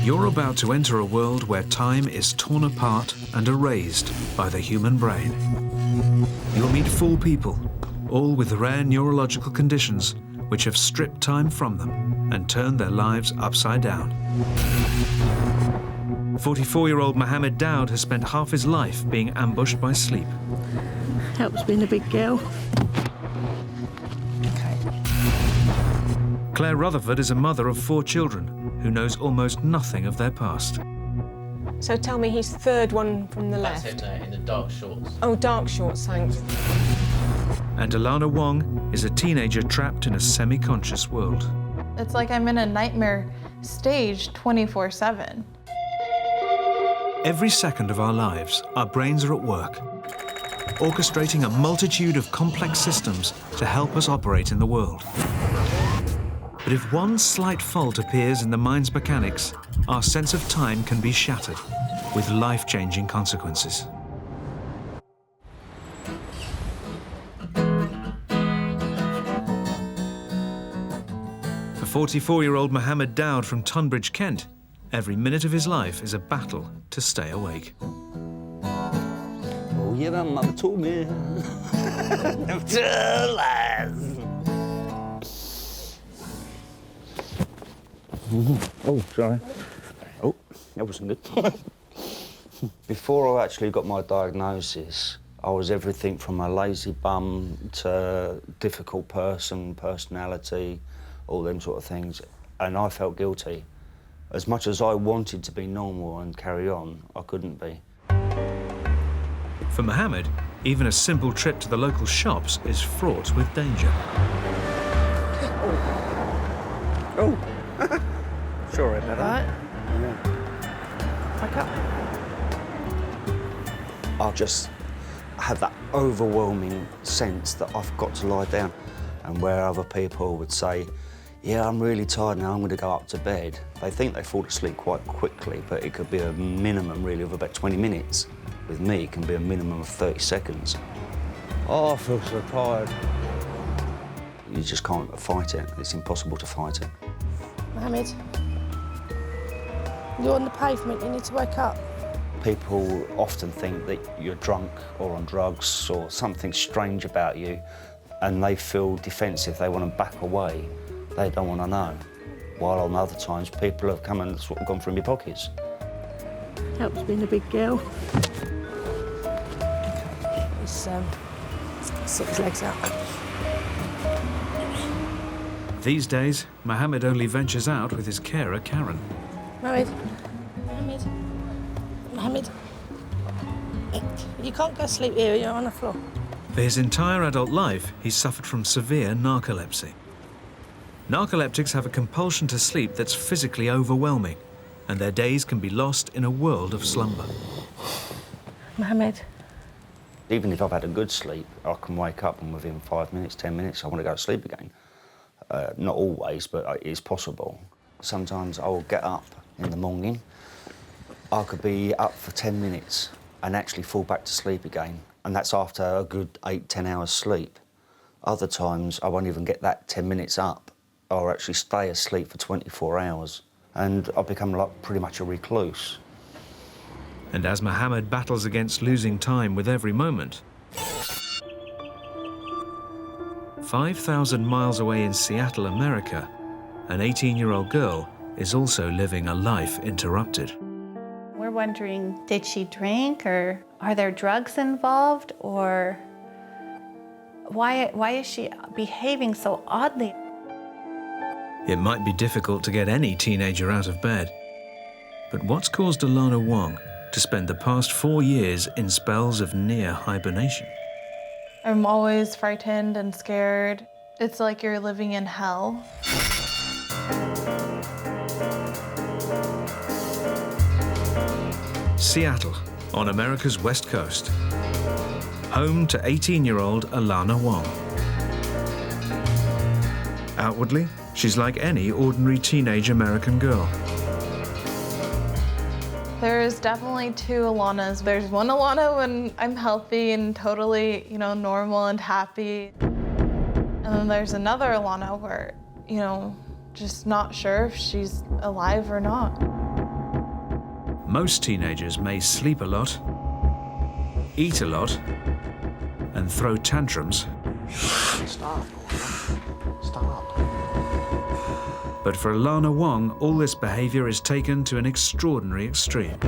You're about to enter a world where time is torn apart and erased by the human brain. You'll meet 4 people, all with rare neurological conditions which have stripped time from them and turned their lives upside down. 44-year-old Mohammed Dowd has spent half his life being ambushed by sleep. Helps being a big girl. Claire Rutherford is a mother of 4 children who knows almost nothing of their past. So tell me, he's third one from the left. That's him there, in the dark shorts. Oh, dark shorts, thanks. And Alana Wong is a teenager trapped in a semi-conscious world. It's like I'm in a nightmare stage 24/7. Every second of our lives, our brains are at work, orchestrating a multitude of complex systems to help us operate in the world. But if one slight fault appears in the mind's mechanics, our sense of time can be shattered, with life-changing consequences. For 44-year-old Mohammed Dowd from Tunbridge, Kent, every minute of his life is a battle to stay awake. Oh, yeah, my mother told me. Never tell lies. Oh, sorry. Oh, that wasn't good. Before I actually got my diagnosis, I was everything from a lazy bum to difficult person, personality, all them sort of things, and I felt guilty. As much as I wanted to be normal and carry on, I couldn't be. For Mohammed, even a simple trip to the local shops is fraught with danger. Oh. Sorry about that. Back up. I just have that overwhelming sense that I've got to lie down. And where other people would say, yeah, I'm really tired now, I'm going to go up to bed. They think they fall asleep quite quickly, but it could be a minimum, really, of about 20 minutes. With me, it can be a minimum of 30 seconds. Oh, I feel so tired. You just can't fight it. It's impossible to fight it. Mohammed, you're on the pavement, you need to wake up. People often think that you're drunk or on drugs or something strange about you, and they feel defensive, they want to back away. They don't want to know. While on other times, people have come and sort of gone through my pockets. Helps being a big girl. He's sort his legs out. These days, Mohammed only ventures out with his carer, Karen. Mohammed. Mohammed. Mohammed. You can't go sleep here, you're on the floor. For his entire adult life, he's suffered from severe narcolepsy. Narcoleptics have a compulsion to sleep that's physically overwhelming, and their days can be lost in a world of slumber. Mohammed. Even if I've had a good sleep, I can wake up and within 5 minutes, 10 minutes, I want to go to sleep again. Not always, but it is possible. Sometimes I'll get up in the morning, I could be up for 10 minutes and actually fall back to sleep again, and that's after a good 8-10 hours sleep. Other times I won't even get that 10 minutes up, or actually stay asleep for 24 hours, and I've become like pretty much a recluse. And as Mohammed battles against losing time with every moment, 5,000 miles away in Seattle, America, an 18-year-old girl is also living a life interrupted. We're wondering, did she drink, or are there drugs involved, or why is she behaving so oddly? It might be difficult to get any teenager out of bed, but what's caused Alana Wong to spend the past 4 years in spells of near hibernation? I'm always frightened and scared. It's like you're living in hell. Seattle, on America's West Coast. Home to 18-year-old Alana Wong. Outwardly, she's like any ordinary teenage American girl. There's definitely 2 Alanas. There's one Alana when I'm healthy and totally, normal and happy. And then there's another Alana where, just not sure if she's alive or not. Most teenagers may sleep a lot, eat a lot, and throw tantrums. Stop. Stop. But for Alana Wong, all this behavior is taken to an extraordinary extreme.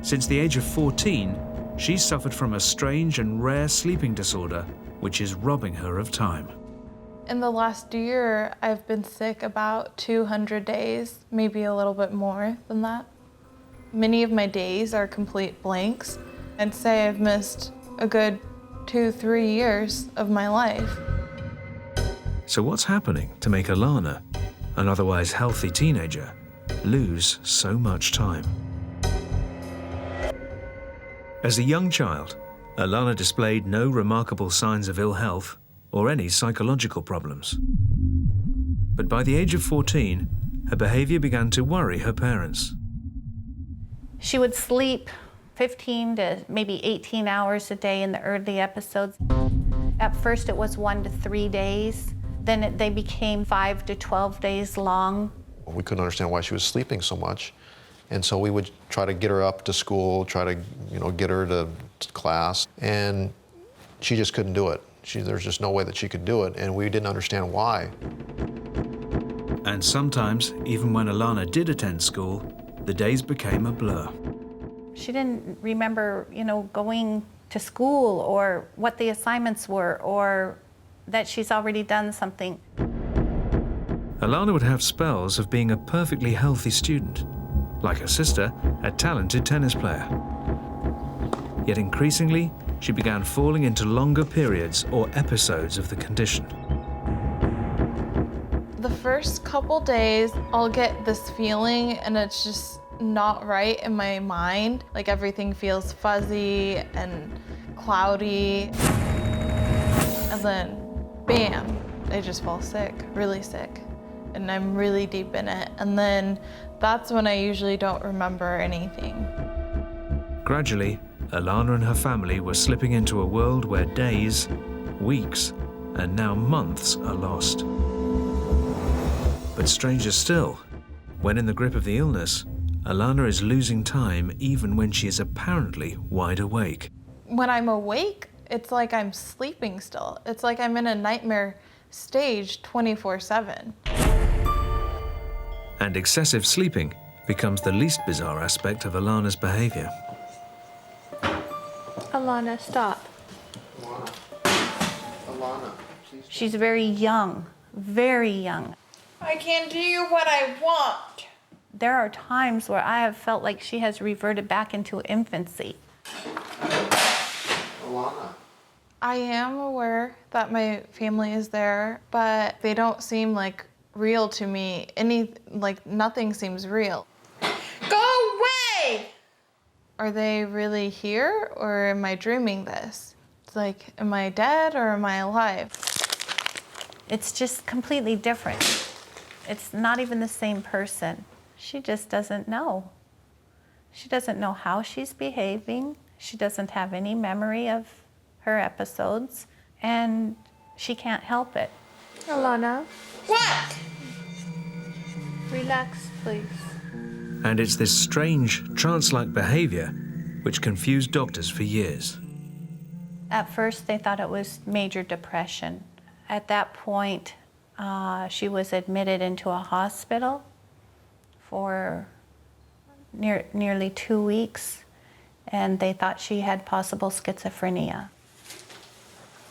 Since the age of 14, she's suffered from a strange and rare sleeping disorder, which is robbing her of time. In the last year, I've been sick about 200 days, maybe a little bit more than that. Many of my days are complete blanks. I'd say I've missed a good 2-3 years of my life. So what's happening to make Alana, an otherwise healthy teenager, lose so much time? As a young child, Alana displayed no remarkable signs of ill health or any psychological problems. But by the age of 14, her behavior began to worry her parents. She would sleep 15 to maybe 18 hours a day in the early episodes. At first it was 1 to 3 days. Then they became 5 to 12 days long. We couldn't understand why she was sleeping so much. And so we would try to get her up to school, try to, get her to class. And she just couldn't do it. There's just no way that she could do it. And we didn't understand why. And sometimes, even when Alana did attend school, the days became a blur. She didn't remember, going to school or what the assignments were or that she's already done something. Alana would have spells of being a perfectly healthy student, like her sister, a talented tennis player. Yet increasingly, she began falling into longer periods or episodes of the condition. The first couple days, I'll get this feeling and it's just not right in my mind. Like everything feels fuzzy and cloudy. And then, bam, I just fall sick, really sick. And I'm really deep in it. And then that's when I usually don't remember anything. Gradually, Alana and her family were slipping into a world where days, weeks, and now months are lost. But stranger still, when in the grip of the illness, Alana is losing time even when she is apparently wide awake. When I'm awake, it's like I'm sleeping still. It's like I'm in a nightmare stage 24/7. And excessive sleeping becomes the least bizarre aspect of Alana's behavior. Alana, stop. Alana, please. She's very young, very young. I can't do what I want. There are times where I have felt like she has reverted back into infancy. Alana. I am aware that my family is there, but they don't seem like real to me. Nothing seems real. Go away! Are they really here, or am I dreaming this? It's like, am I dead or am I alive? It's just completely different. It's not even the same person. She just doesn't know. She doesn't know how she's behaving. She doesn't have any memory of her episodes, and she can't help it. Alana, What? relax, please. And it's this strange, trance-like behavior which confused doctors for years. At first, they thought it was major depression. At that point, she was admitted into a hospital for nearly 2 weeks, and they thought she had possible schizophrenia.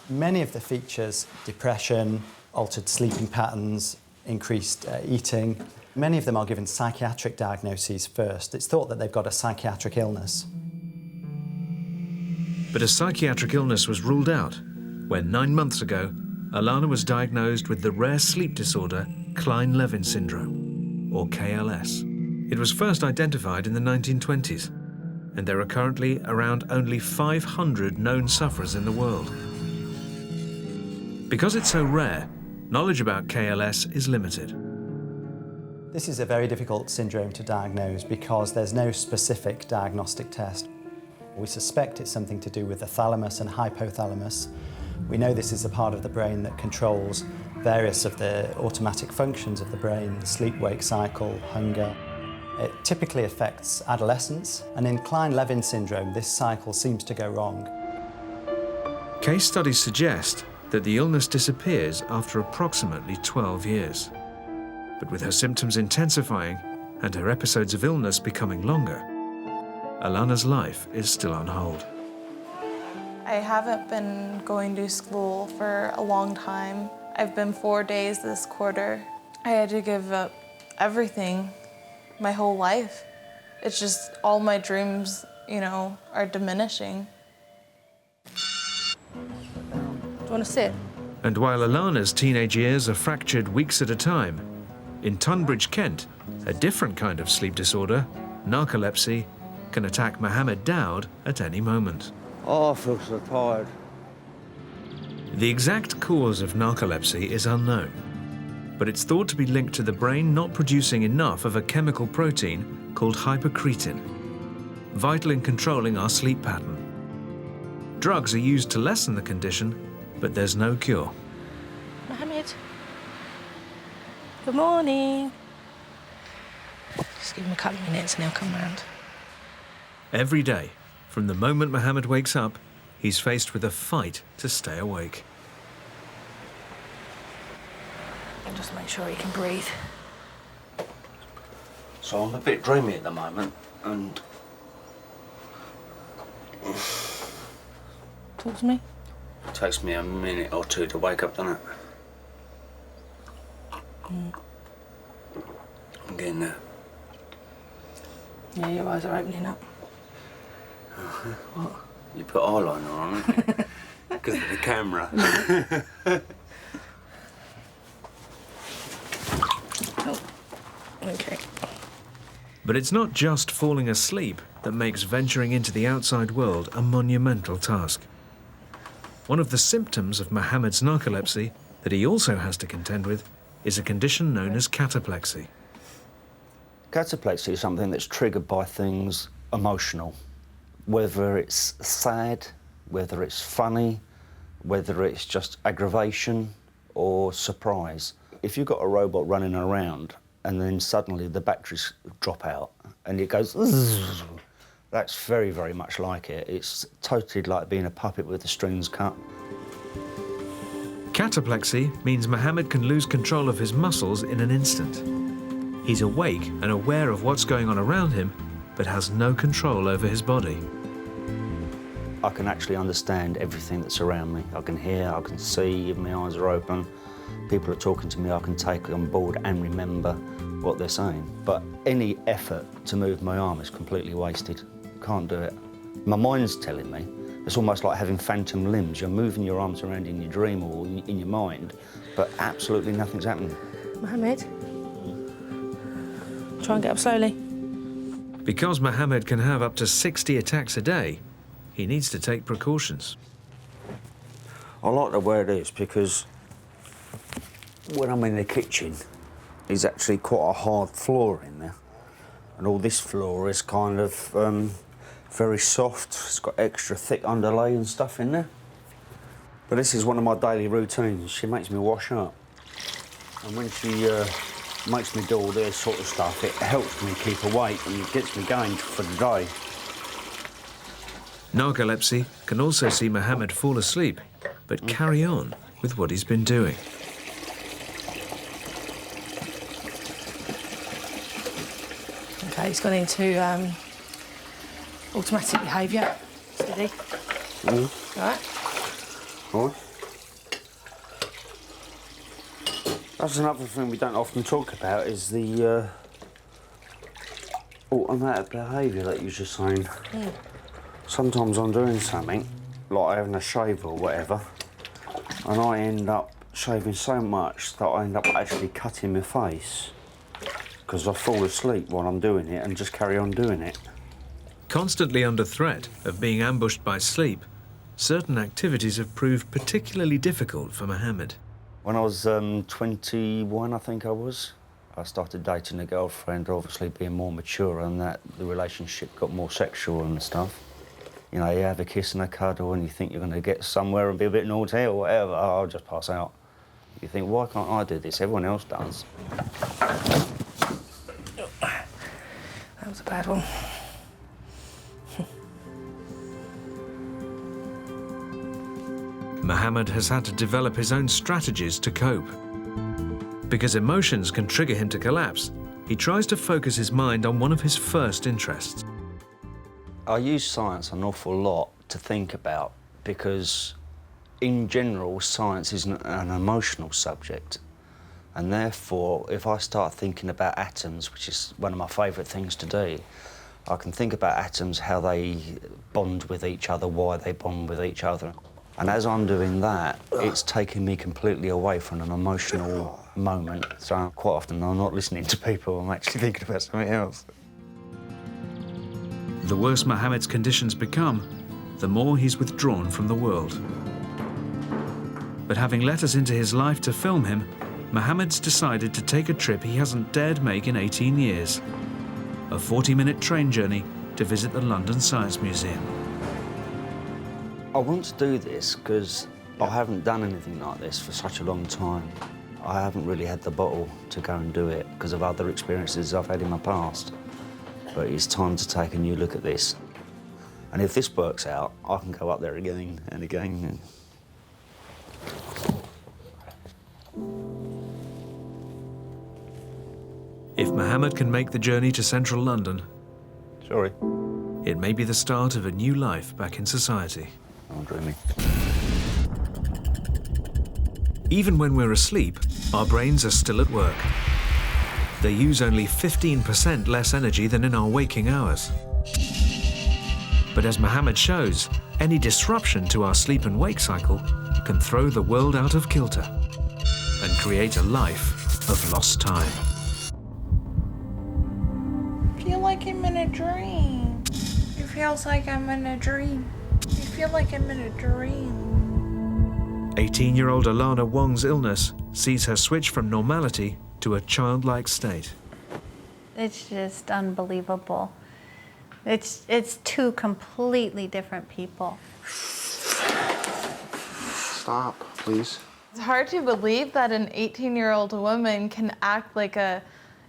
Many of the features, depression, altered sleeping patterns, increased eating, many of them are given psychiatric diagnoses first. It's thought that they've got a psychiatric illness. But a psychiatric illness was ruled out when 9 months ago, Alana was diagnosed with the rare sleep disorder Klein-Levin syndrome, or KLS. It was first identified in the 1920s, and there are currently around only 500 known sufferers in the world. Because it's so rare, knowledge about KLS is limited. This is a very difficult syndrome to diagnose because there's no specific diagnostic test. We suspect it's something to do with the thalamus and hypothalamus. We know this is a part of the brain that controls various of the automatic functions of the brain, the sleep-wake cycle, hunger. It typically affects adolescents, and in Klein-Levin syndrome, this cycle seems to go wrong. Case studies suggest that the illness disappears after approximately 12 years. But with her symptoms intensifying and her episodes of illness becoming longer, Alana's life is still on hold. I haven't been going to school for a long time. I've been 4 days this quarter. I had to give up everything, my whole life. It's just all my dreams, you know, are diminishing. Do you want to sit? And while Alana's teenage years are fractured weeks at a time, in Tunbridge, Kent, a different kind of sleep disorder, narcolepsy, can attack Mohammed Dowd at any moment. Oh, I feel so tired. The exact cause of narcolepsy is unknown, but it's thought to be linked to the brain not producing enough of a chemical protein called hypocretin, vital in controlling our sleep pattern. Drugs are used to lessen the condition, but there's no cure. Mohammed. Good morning. Just give him a couple of minutes and he'll come round. Every day, from the moment Mohammed wakes up, he's faced with a fight to stay awake. And just make sure he can breathe. So I'm a bit dreamy at the moment, and Talk to me. it takes me a minute or two to wake up, doesn't it? I'm getting there. Yeah, your eyes are opening up. What? You put eyeliner on it? Because of the camera. Oh, okay. But it's not just falling asleep that makes venturing into the outside world a monumental task. One of the symptoms of Mohammed's narcolepsy that he also has to contend with is a condition known as cataplexy. Cataplexy is something that's triggered by things emotional. Whether it's sad, whether it's funny, whether it's just aggravation or surprise. If you've got a robot running around and then suddenly the batteries drop out and it goes, that's very, very much like it. It's totally like being a puppet with the strings cut. Cataplexy means Mohammed can lose control of his muscles in an instant. He's awake and aware of what's going on around him, but has no control over his body. I can actually understand everything that's around me. I can hear, I can see, if my eyes are open. People are talking to me, I can take on board and remember what they're saying. But any effort to move my arm is completely wasted. Can't do it. My mind's telling me. It's almost like having phantom limbs. You're moving your arms around in your dream or in your mind, but absolutely nothing's happening. Mohammed. Try and get up slowly. Because Mohammed can have up to 60 attacks a day, he needs to take precautions. I like the way it is because when I'm in the kitchen, there's actually quite a hard floor in there. And all this floor is kind of very soft. It's got extra thick underlay and stuff in there. But this is one of my daily routines. She makes me wash up. And when she makes me do all this sort of stuff, it helps me keep awake and it gets me going for the day. Narcolepsy can also see Mohammed fall asleep, but carry on with what he's been doing. Okay, he's gone into automatic behaviour. Steady. All right. All right. That's another thing we don't often talk about is the automatic behaviour that you're just saying. Sometimes I'm doing something, like having a shave or whatever, and I end up shaving so much that I end up actually cutting my face because I fall asleep while I'm doing it and just carry on doing it. Constantly under threat of being ambushed by sleep, certain activities have proved particularly difficult for Mohammed. When I was 21, I think I started dating a girlfriend, obviously being more mature, and that the relationship got more sexual and stuff. You know, you have a kiss and a cuddle and you think you're going to get somewhere and be a bit naughty or whatever. I'll just pass out. You think, why can't I do this? Everyone else does. That was a bad one. Mohammed has had to develop his own strategies to cope. Because emotions can trigger him to collapse, he tries to focus his mind on one of his first interests. I use science an awful lot to think about because, in general, science is an emotional subject. And therefore, if I start thinking about atoms, which is one of my favourite things to do, I can think about atoms, how they bond with each other, why they bond with each other. And as I'm doing that, it's taking me completely away from an emotional moment. So quite often I'm not listening to people, I'm actually thinking about something else. The worse Mohammed's conditions become, the more he's withdrawn from the world. But having let us into his life to film him, Mohammed's decided to take a trip he hasn't dared make in 18 years. A 40-minute train journey to visit the London Science Museum. I want to do this because I haven't done anything like this for such a long time. I haven't really had the bottle to go and do it because of other experiences I've had in my past. But it's time to take a new look at this. And if this works out, I can go up there again and again. If Mohammed can make the journey to central London, Sorry. it may be the start of a new life back in society. I'm dreaming. Even when we're asleep, our brains are still at work. They use only 15% less energy than in our waking hours. But as Mohammed shows, any disruption to our sleep and wake cycle can throw the world out of kilter and create a life of lost time. I feel like I'm in a dream. It feels like I'm in a dream. I feel like I'm in a dream. 18-year-old Alana Wong's illness sees her switch from normality to a childlike state. It's just unbelievable. It's two completely different people. Stop, please. It's hard to believe that an 18-year-old woman can act like a,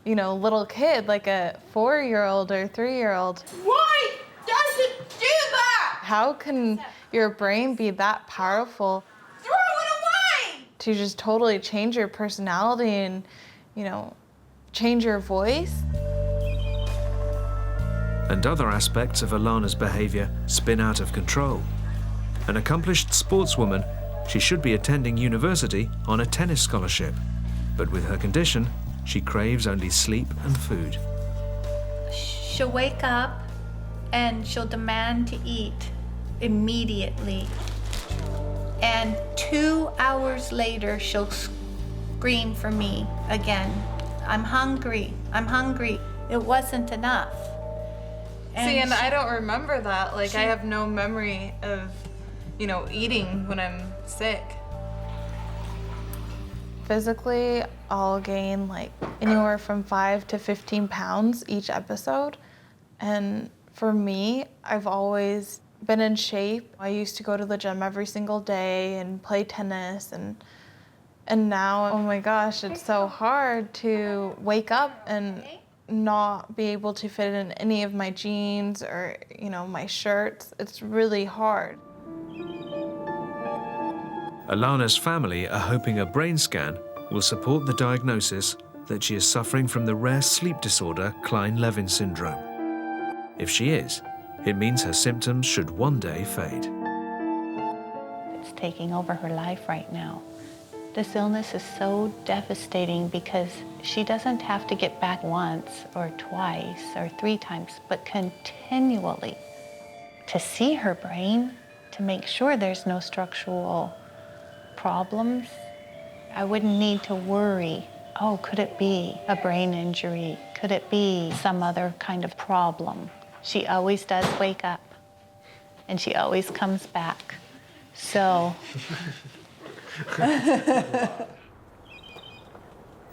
little kid, like a 4-year-old or 3-year-old. Why does it do that? How can your brain be that powerful? Throw it away! To just totally change your personality and, change your voice? And other aspects of Alana's behavior spin out of control. An accomplished sportswoman, she should be attending university on a tennis scholarship. But with her condition, she craves only sleep and food. She'll wake up and she'll demand to eat immediately. And 2 hours later, she'll scream for me again. I'm hungry, I'm hungry. It wasn't enough. And I don't remember that. I have no memory of, eating when I'm sick. Physically, I'll gain anywhere from 5 to 15 pounds each episode. And for me, I've always been in shape. I used to go to the gym every single day and play tennis, and now, oh my gosh, it's so hard to wake up and not be able to fit in any of my jeans or, my shirts. It's really hard. Alana's family are hoping a brain scan will support the diagnosis that she is suffering from the rare sleep disorder Klein-Levin syndrome. If she is, it means her symptoms should one day fade. It's taking over her life right now. This illness is so devastating because she doesn't have to get back once or twice or 3 times, but continually to see her brain, to make sure there's no structural problems. I wouldn't need to worry, oh, could it be a brain injury? Could it be some other kind of problem? She always does wake up, and she always comes back. So.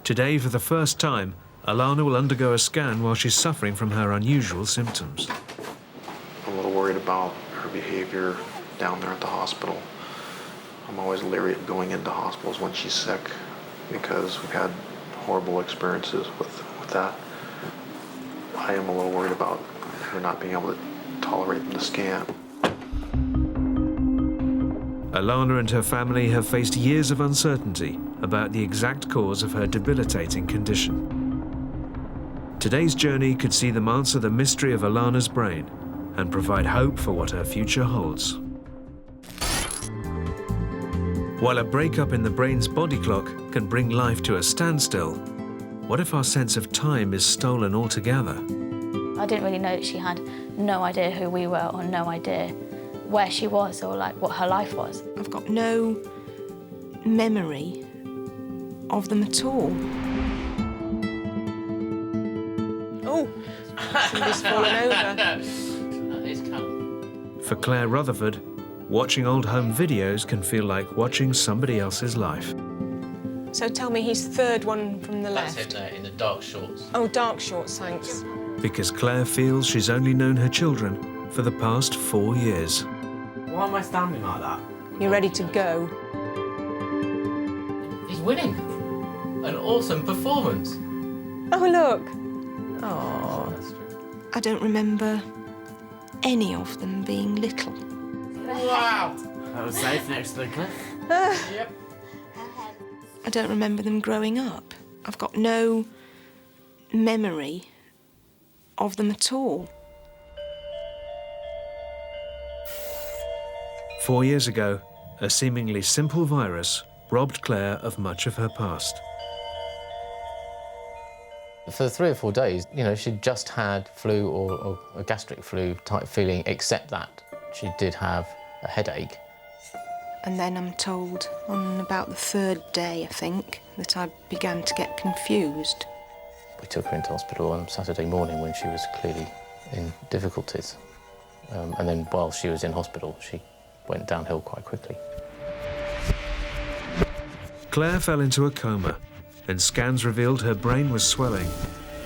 Today, for the first time, Alana will undergo a scan while she's suffering from her unusual symptoms. I'm a little worried about her behavior down there at the hospital. I'm always leery of going into hospitals when she's sick. because we've had horrible experiences with that. I am a little worried about her not being able to tolerate the scan. Alana and her family have faced years of uncertainty about the exact cause of her debilitating condition. Today's journey could see them answer the mystery of Alana's brain and provide hope for what her future holds. While a breakup in the brain's body clock can bring life to a standstill, what if our sense of time is stolen altogether? I didn't really know that she had no idea who we were or no idea where she was or like what her life was. I've got no memory of them at all. Oh, somebody's fallen over. For Claire Rutherford, watching old home videos can feel like watching somebody else's life. So tell me, he's third one from the That's left. him there, in the dark shorts. Oh, dark shorts, thanks. Because Claire feels she's only known her children for the past 4 years. Why am I standing like that? You're ready to go. He's winning. An awesome performance. Oh, look. Oh, I don't remember any of them being little. Wow. That was safe next to the cliff. Yep. I don't remember them growing up. I've got no memory of them at all. 4 years ago, a seemingly simple virus robbed Claire of much of her past. For 3 or 4 days, you know, she'd just had flu or a gastric flu type feeling, except that she did have a headache. And then I'm told on about the 3rd day, I think, that I began to get confused. We took her into hospital on Saturday morning when she was clearly in difficulties. And then while she was in hospital, she went downhill quite quickly. Claire fell into a coma, and scans revealed her brain was swelling,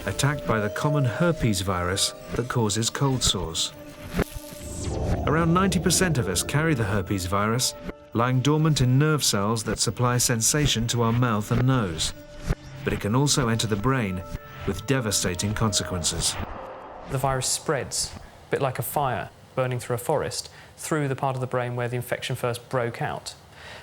attacked by the common herpes virus that causes cold sores. Around 90% of us carry the herpes virus, lying dormant in nerve cells that supply sensation to our mouth and nose. But it can also enter the brain with devastating consequences. The virus spreads, a bit like a fire burning through a forest, through the part of the brain where the infection first broke out.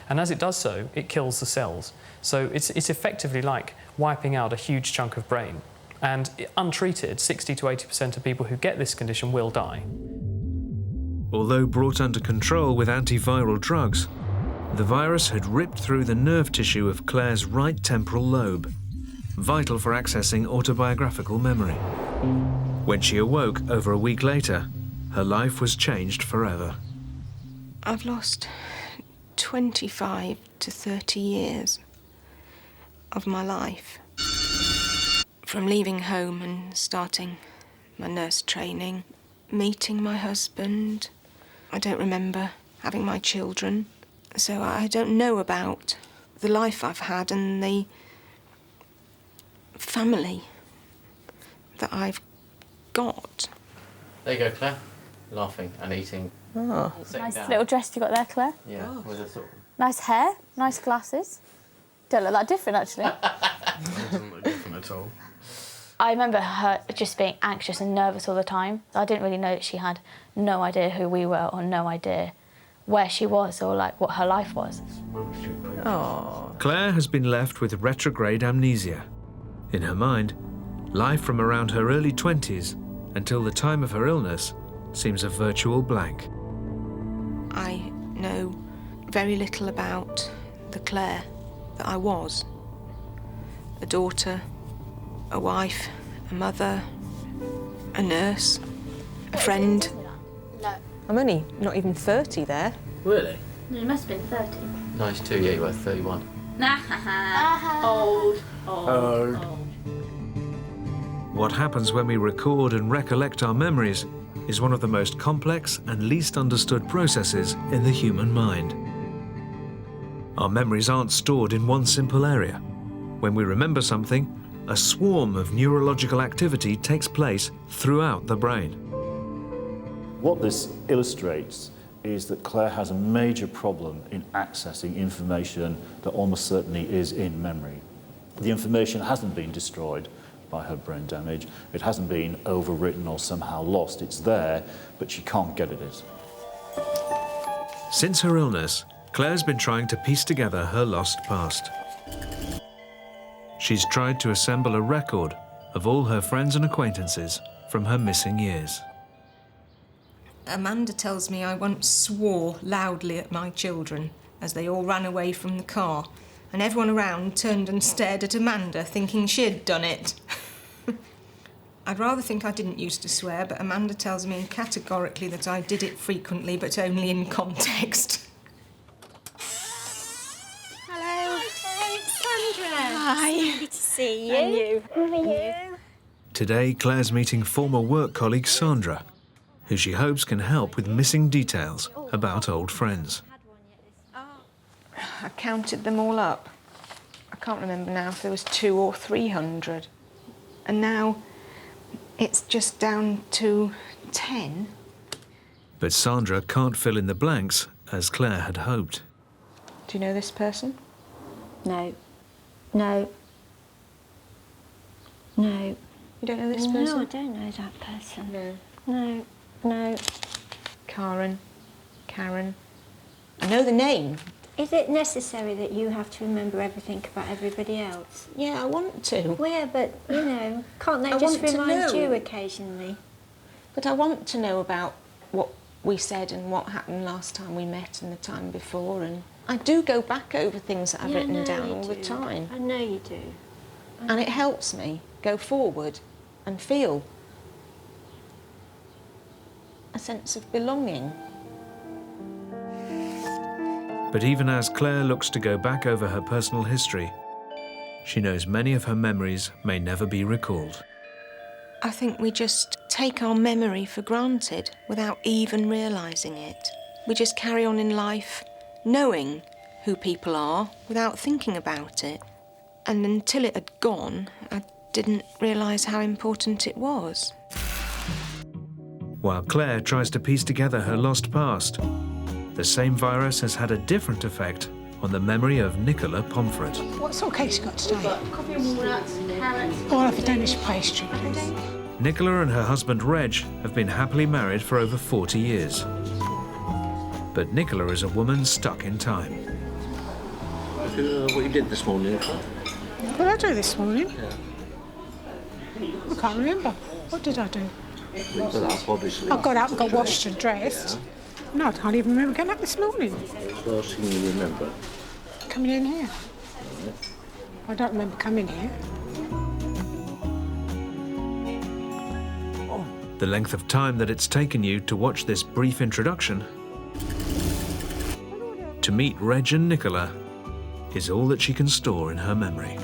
And as it does so, it kills the cells. So it's effectively like wiping out a huge chunk of brain. And untreated, 60 to 80% of people who get this condition will die. Although brought under control with antiviral drugs, the virus had ripped through the nerve tissue of Claire's right temporal lobe, vital for accessing autobiographical memory. When she awoke over a week later, her life was changed forever. I've lost 25 to 30 years of my life. From leaving home and starting my nurse training, meeting my husband. I don't remember having my children, so I don't know about the life I've had and the family that I've got. There you go, Claire. Laughing and eating. Oh. Nice little dress you got there, Claire. Yeah, with a sort of... Nice hair, nice glasses. Don't look that different, actually. It doesn't look different at all. I remember her just being anxious and nervous all the time. I didn't really know that she had no idea who we were or no idea where she was or like what her life was. Oh. Claire has been left with retrograde amnesia. In her mind, life from around her early 20s until the time of her illness seems a virtual blank. I know very little about the Claire that I was. A daughter, a wife, a mother, a nurse, a friend. No. I'm only not even 30 there. Really? You must have been 30. Nice too, yeah, you were 31. Old. What happens when we record and recollect our memories is one of the most complex and least understood processes in the human mind. Our memories aren't stored in one simple area. When we remember something, a swarm of neurological activity takes place throughout the brain. What this illustrates is that Claire has a major problem in accessing information that almost certainly is in memory. The information hasn't been destroyed by her brain damage. It hasn't been overwritten or somehow lost. It's there, but she can't get at it. Since her illness, Claire's been trying to piece together her lost past. She's tried to assemble a record of all her friends and acquaintances from her missing years. Amanda tells me I once swore loudly at my children as they all ran away from the car, and everyone around turned and stared at Amanda, thinking she'd done it. I'd rather think I didn't used to swear, but Amanda tells me categorically that I did it frequently, but only in context. Hello. Hey, Sandra. Hi. Good to see you. And you. How are you? Today, Claire's meeting former work colleague Sandra, who she hopes can help with missing details about old friends. I counted them all up. I can't remember now if there was 200 or 300. And now it's just down to 10. But Sandra can't fill in the blanks as Claire had hoped. Do you know this person? No. No. No. You don't know this person? No, I don't know that person. No. No. No. Karen. I know the name. Is it necessary that you have to remember everything about everybody else? Yeah, I want to. Well, yeah, but, you know, can't they just remind you occasionally? But I want to know about what we said and what happened last time we met and the time before, and I do go back over things that I've written down all the time. I know you do. And it helps me go forward and feel a sense of belonging. But even as Claire looks to go back over her personal history, she knows many of her memories may never be recalled. I think we just take our memory for granted without even realising it. We just carry on in life knowing who people are without thinking about it. And until it had gone, I didn't realise how important it was. While Claire tries to piece together her lost past, the same virus has had a different effect on the memory of Nicola Pomfret. What sort of cake you got today? Coffee and walnuts, carrots. Oh, I'll have a Danish pastry, please. Nicola and her husband Reg have been happily married for over 40 years. But Nicola is a woman stuck in time. What you did this morning, Nicola? What did I do this morning? Yeah. I can't remember. What did I do? You got up, obviously. I got up and got washed and dressed. Yeah. No, I can't even remember getting up this morning. What's the last thing you remember? Coming in here. I don't remember coming here. The length of time that it's taken you to watch this brief introduction to meet Reg and Nicola is all that she can store in her memory.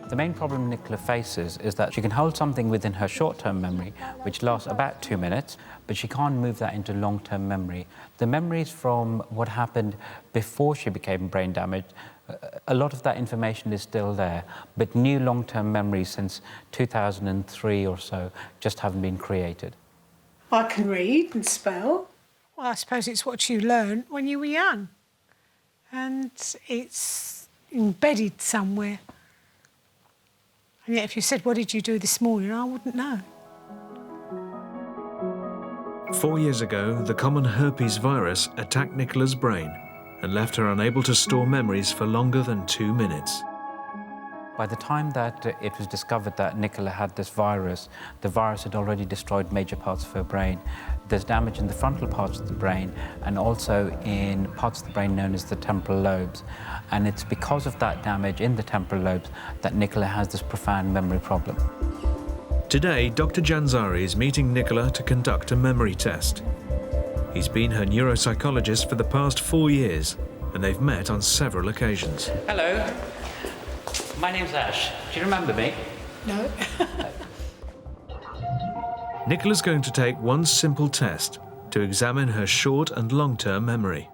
The main problem Nicola faces is that she can hold something within her short-term memory, which lasts about 2 minutes, but she can't move that into long-term memory. The memories from what happened before she became brain damaged, a lot of that information is still there, but new long-term memories since 2003 or so just haven't been created. I can read and spell. Well, I suppose it's what you learned when you were young. And it's embedded somewhere. And yet if you said, what did you do this morning, I wouldn't know. 4 years ago, the common herpes virus attacked Nicola's brain and left her unable to store memories for longer than 2 minutes. By the time that it was discovered that Nicola had this virus, the virus had already destroyed major parts of her brain. There's damage in the frontal parts of the brain and also in parts of the brain known as the temporal lobes. And it's because of that damage in the temporal lobes that Nicola has this profound memory problem. Today, Dr. Janzari is meeting Nicola to conduct a memory test. He's been her neuropsychologist for the past 4 years, and they've met on several occasions. Hello. My name's Ash. Do you remember me? No. Nicola's going to take one simple test to examine her short and long-term memory.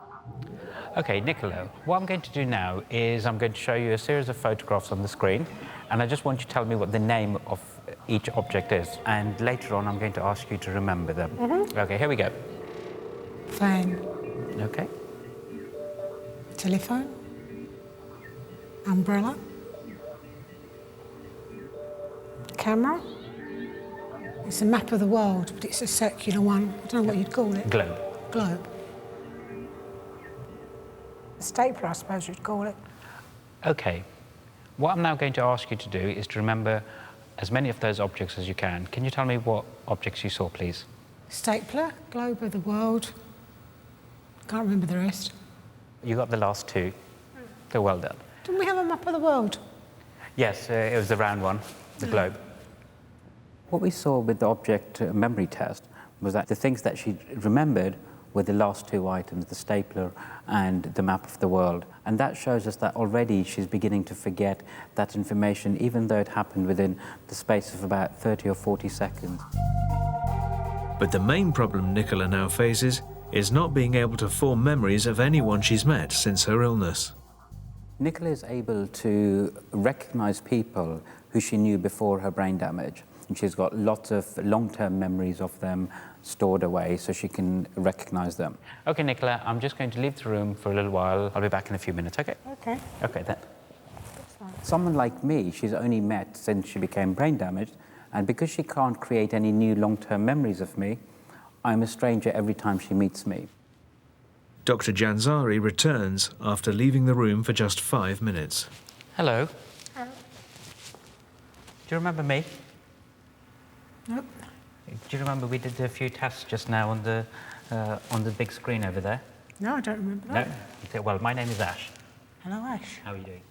Okay, Nicola, what I'm going to do now is I'm going to show you a series of photographs on the screen, and I just want you to tell me what the name of each object is. And later on, I'm going to ask you to remember them. Mm-hmm. Okay, here we go. Fan. Okay. Telephone. Umbrella. camera. It's a map of the world, but it's a circular one. I don't know what you'd call it. Globe. Globe. A stapler, I suppose you'd call it. Okay. What I'm now going to ask you to do is to remember as many of those objects as you can. Can you tell me what objects you saw, please? Stapler, globe of the world. Can't remember the rest. You got the last two. So well done. Didn't we have a map of the world? Yes, it was the round one, the globe. What we saw with the object memory test was that the things that she remembered were the last two items, the stapler and the map of the world. And that shows us that already she's beginning to forget that information, even though it happened within the space of about 30 or 40 seconds. But the main problem Nicola now faces is not being able to form memories of anyone she's met since her illness. Nicola is able to recognize people who she knew before her brain damage. And she's got lots of long-term memories of them stored away so she can recognize them. Okay, Nicola, I'm just going to leave the room for a little while. I'll be back in a few minutes, okay? Okay. Okay, then. Someone like me, she's only met since she became brain damaged, and because she can't create any new long-term memories of me, I'm a stranger every time she meets me. Dr. Janzari returns after leaving the room for just 5 minutes. Hello. Do you remember me? Nope. Do you remember we did a few tests just now on the big screen over there? No, I don't remember that. No? Okay, well, my name is Ash. Hello, Ash. How are you doing?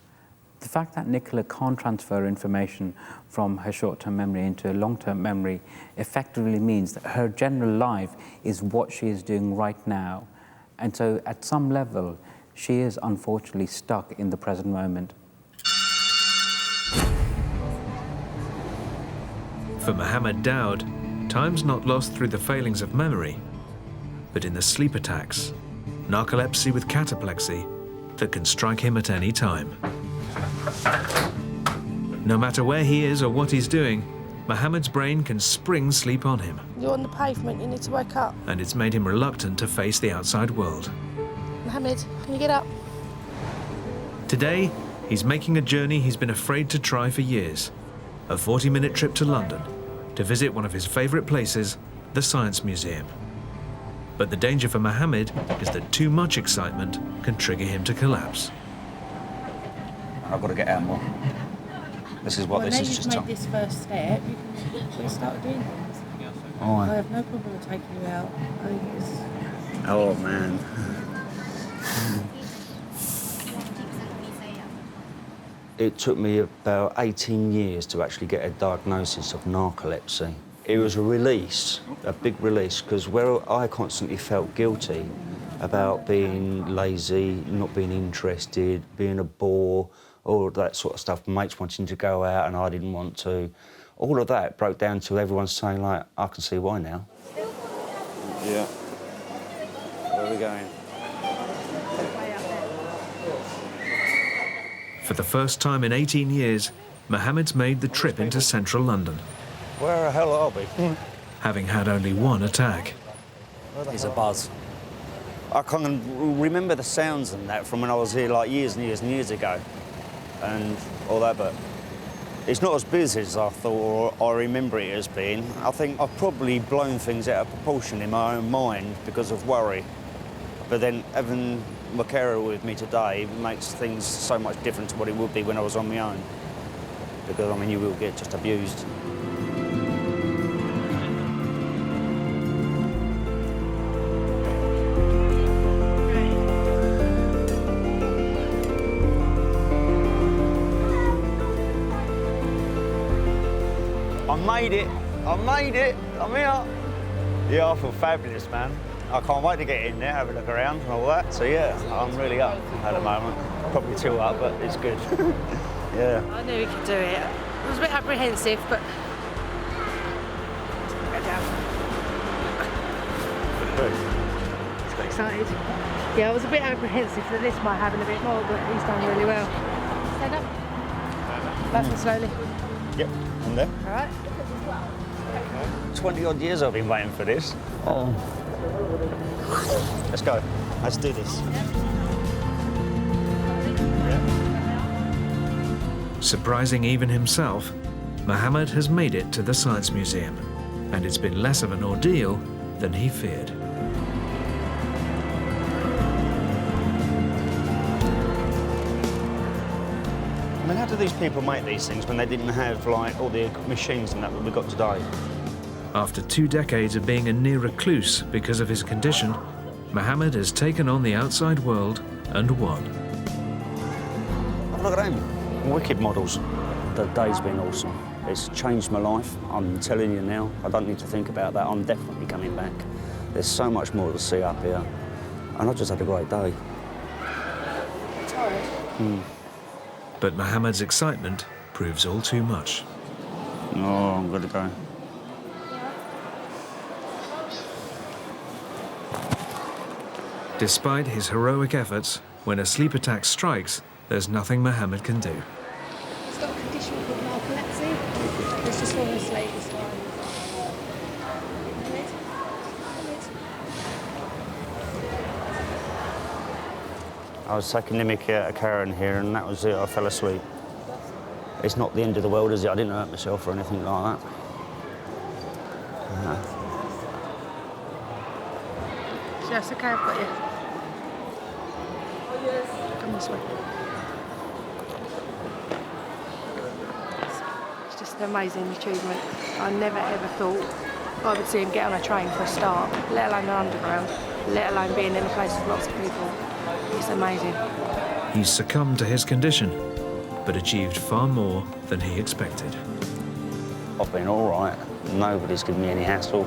The fact that Nicola can't transfer information from her short-term memory into a long-term memory effectively means that her general life is what she is doing right now. And so, at some level, she is unfortunately stuck in the present moment. For Mohammed Daoud, time's not lost through the failings of memory, but in the sleep attacks, narcolepsy with cataplexy, that can strike him at any time. No matter where he is or what he's doing, Mohammed's brain can spring sleep on him. You're on the pavement, you need to wake up. And it's made him reluctant to face the outside world. Mohammed, can you get up? Today, he's making a journey he's been afraid to try for years. A 40-minute trip to London to visit one of his favourite places, the Science Museum. But the danger for Mohammed is that too much excitement can trigger him to collapse. I've got to get out more. This is what this is just. Well, now you've made this first step, we start doing things. Oh, I have no problem with taking you out. I think it's... Oh, man. It took me about 18 years to actually get a diagnosis of narcolepsy. It was a release, a big release, because where I constantly felt guilty about being lazy, not being interested, being a bore, all of that sort of stuff, mates wanting to go out and I didn't want to. All of that broke down to everyone saying, like, I can see why now. Yeah. Where are we going? For the first time in 18 years, Mohammed's made the trip into central London. Where the hell are we? Having had only one attack. There's a buzz. I can remember the sounds and that from when I was here like years and years and years ago and all that, but it's not as busy as I thought or I remember it as being. I think I've probably blown things out of proportion in my own mind because of worry. But then having my carer with me today makes things so much different to what it would be when I was on my own. Because, I mean, you will get just abused. I made it! I made it! I'm here! Yeah, I feel fabulous, man. I can't wait to get in there, have a look around and all that. So yeah, I'm really up at the moment. Probably too up, but it's good. Yeah. I knew we could do it. I was a bit apprehensive, but... Go down. Just got excited. Yeah, I was a bit apprehensive that this might happen a bit more, but he's done really well. Stand up. Back and slowly. Yep, I'm there. All right. 20-odd years I've been waiting for this. Oh. Let's go. Let's do this. Surprising even himself, Mohammed has made it to the Science Museum, and it's been less of an ordeal than he feared. I mean, how do these people make these things when they didn't have, like, all the machines and that we've got today? After 2 decades of being a near recluse because of his condition, Mohammed has taken on the outside world and won. Oh, look at them, wicked models. The day's been awesome. It's changed my life. I'm telling you now, I don't need to think about that. I'm definitely coming back. There's so much more to see up here. And I just had a great day. Tired? But Mohammed's excitement proves all too much. Oh, I'm going to go. Despite his heroic efforts, when a sleep attack strikes, there's nothing Mohammed can do. He's got a condition called narcolepsy. He's just fallen asleep this time. I was taking the mickey out of Karen here, and that was it. I fell asleep. It's not the end of the world, is it? I didn't hurt myself or anything like that. Yes, okay, I've got you. Come this way. It's just an amazing achievement. I never ever thought I would see him get on a train for a start, let alone an underground, let alone being in a place with lots of people. It's amazing. He's succumbed to his condition, but achieved far more than he expected. I've been all right. Nobody's given me any hassle,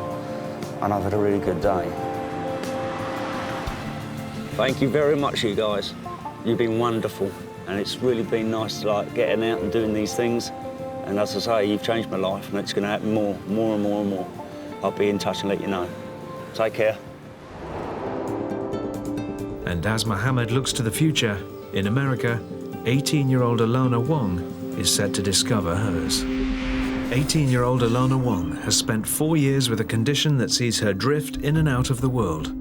and I've had a really good day. Thank you very much, you guys. You've been wonderful, and it's really been nice, like, getting out and doing these things. And as I say, you've changed my life, and it's going to happen more and more. I'll be in touch and let you know. Take care. And as Mohammed looks to the future, in America, 18-year-old Alana Wong is set to discover hers. 18-year-old Alana Wong has spent 4 years with a condition that sees her drift in and out of the world,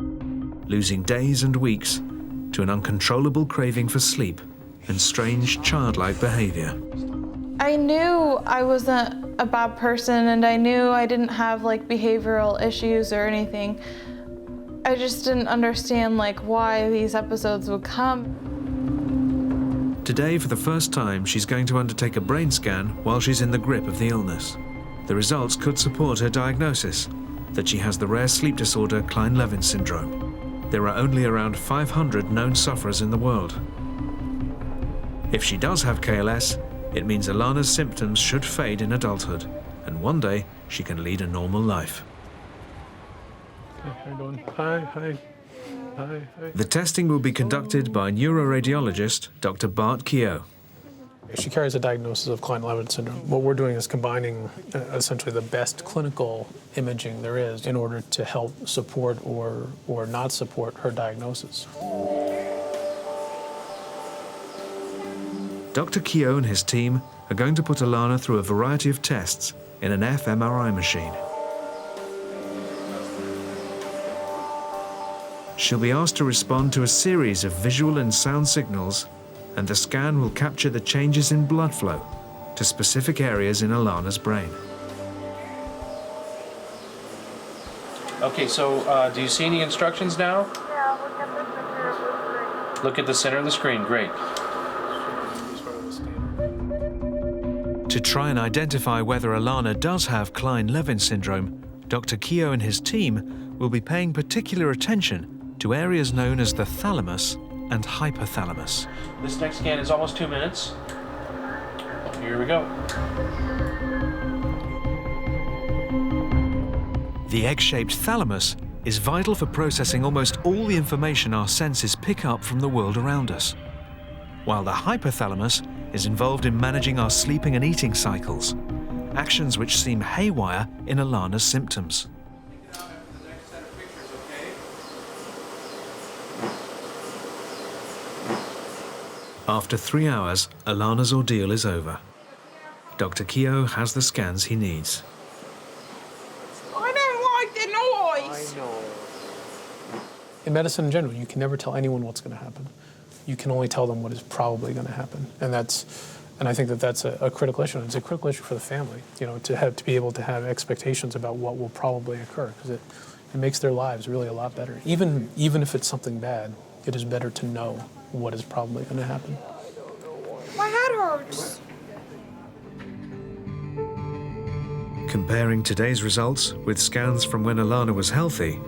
losing days and weeks to an uncontrollable craving for sleep and strange childlike behavior. I knew I wasn't a bad person, and I knew I didn't have like behavioral issues or anything. I just didn't understand like why these episodes would come. Today, for the first time, she's going to undertake a brain scan while she's in the grip of the illness. The results could support her diagnosis that she has the rare sleep disorder Klein-Levin syndrome. There are only around 500 known sufferers in the world. If she does have KLS, it means Alana's symptoms should fade in adulthood, and one day she can lead a normal life. How you doing? Hi. The testing will be conducted by neuroradiologist Dr. Bart Keogh. She carries a diagnosis of Klein-Levin syndrome. What we're doing is combining essentially the best clinical imaging there is in order to help support or not support her diagnosis. Dr. Keogh and his team are going to put Alana through a variety of tests in an fMRI machine. She'll be asked to respond to a series of visual and sound signals, and the scan will capture the changes in blood flow to specific areas in Alana's brain. Okay, so do you see any instructions now? Yeah, look at the center of the screen. Look at the center of the screen, great. To try and identify whether Alana does have Klein-Levin syndrome, Dr. Keogh and his team will be paying particular attention to areas known as the thalamus and hypothalamus. This next scan is almost 2 minutes. Here we go. The egg-shaped thalamus is vital for processing almost all the information our senses pick up from the world around us, while the hypothalamus is involved in managing our sleeping and eating cycles, actions which seem haywire in Alana's symptoms. After 3 hours, Alana's ordeal is over. Dr. Keogh has the scans he needs. I don't like the noise. I know. In medicine in general, you can never tell anyone what's going to happen. You can only tell them what is probably going to happen. And that's And I think that that's a critical issue. It's a critical issue for the family, you know, to be able to have expectations about what will probably occur, because it makes their lives really a lot better. Even if it's something bad, it is better to know what is probably going to happen. My head hurts. Comparing today's results with scans from when Alana was healthy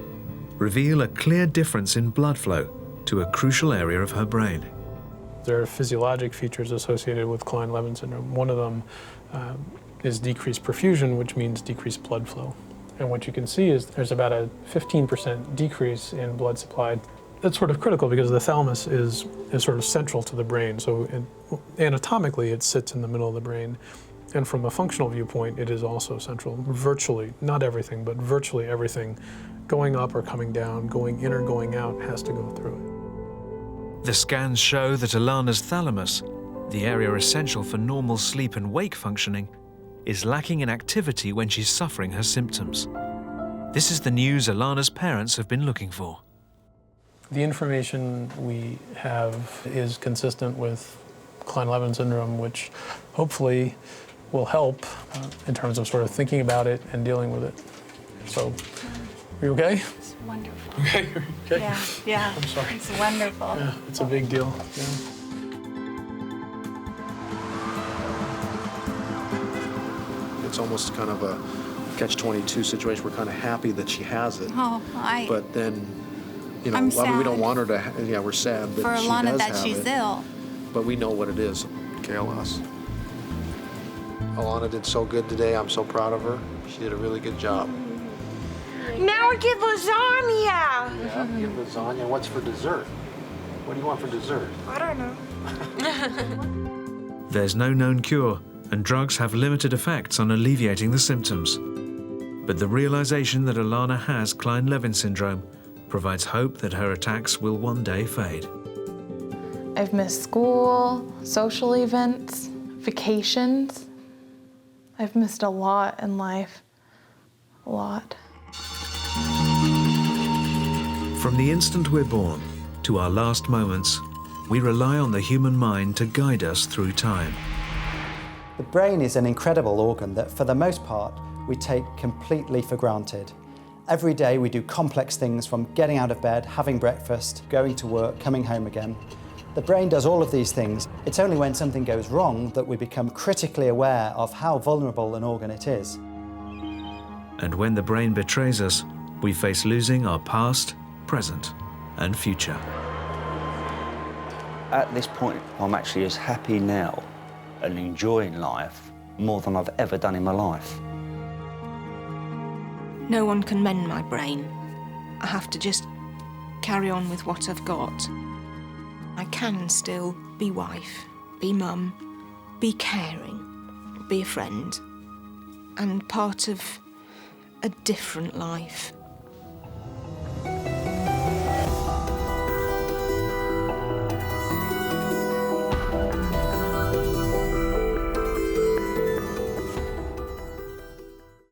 reveal a clear difference in blood flow to a crucial area of her brain. There are physiologic features associated with Klein-Levin syndrome. One of them is decreased perfusion, which means decreased blood flow. And what you can see is there's about a 15% decrease in blood supply. That's sort of critical because the thalamus is sort of central to the brain. So anatomically, it sits in the middle of the brain. And from a functional viewpoint, it is also central. Virtually, not everything, but virtually everything going up or coming down, going in or going out has to go through it. The scans show that Alana's thalamus, the area essential for normal sleep and wake functioning, is lacking in activity when she's suffering her symptoms. This is the news Alana's parents have been looking for. The information we have is consistent with Klein-Levin syndrome, which hopefully will help in terms of sort of thinking about it and dealing with it. So, are you okay? It's wonderful. Okay, okay. Yeah, yeah. I'm sorry. It's wonderful. Yeah, it's a big deal. Yeah. It's almost kind of a catch-22 situation. We're kind of happy that she has it. Oh, But then, you know, I'm I mean, we don't sad. want her to, yeah, we're sad that For she Alana does that have she's it. ill. But we know what it is, KLS. Alana did so good today. I'm so proud of her. She did a really good job. Now I get lasagna. Yeah, you have lasagna. What's for dessert? What do you want for dessert? I don't know. There's no known cure, and drugs have limited effects on alleviating the symptoms. But the realization that Alana has Klein-Levin syndrome provides hope that her attacks will one day fade. I've missed school, social events, vacations. I've missed a lot in life. A lot. From the instant we're born to our last moments, we rely on the human mind to guide us through time. The brain is an incredible organ that, for the most part, we take completely for granted. Every day we do complex things, from getting out of bed, having breakfast, going to work, coming home again. The brain does all of these things. It's only when something goes wrong that we become critically aware of how vulnerable an organ it is. And when the brain betrays us, we face losing our past, present, and future. At this point, I'm actually as happy now and enjoying life more than I've ever done in my life. No one can mend my brain. I have to just carry on with what I've got. I can still be wife, be mum, be caring, be a friend, and part of a different life.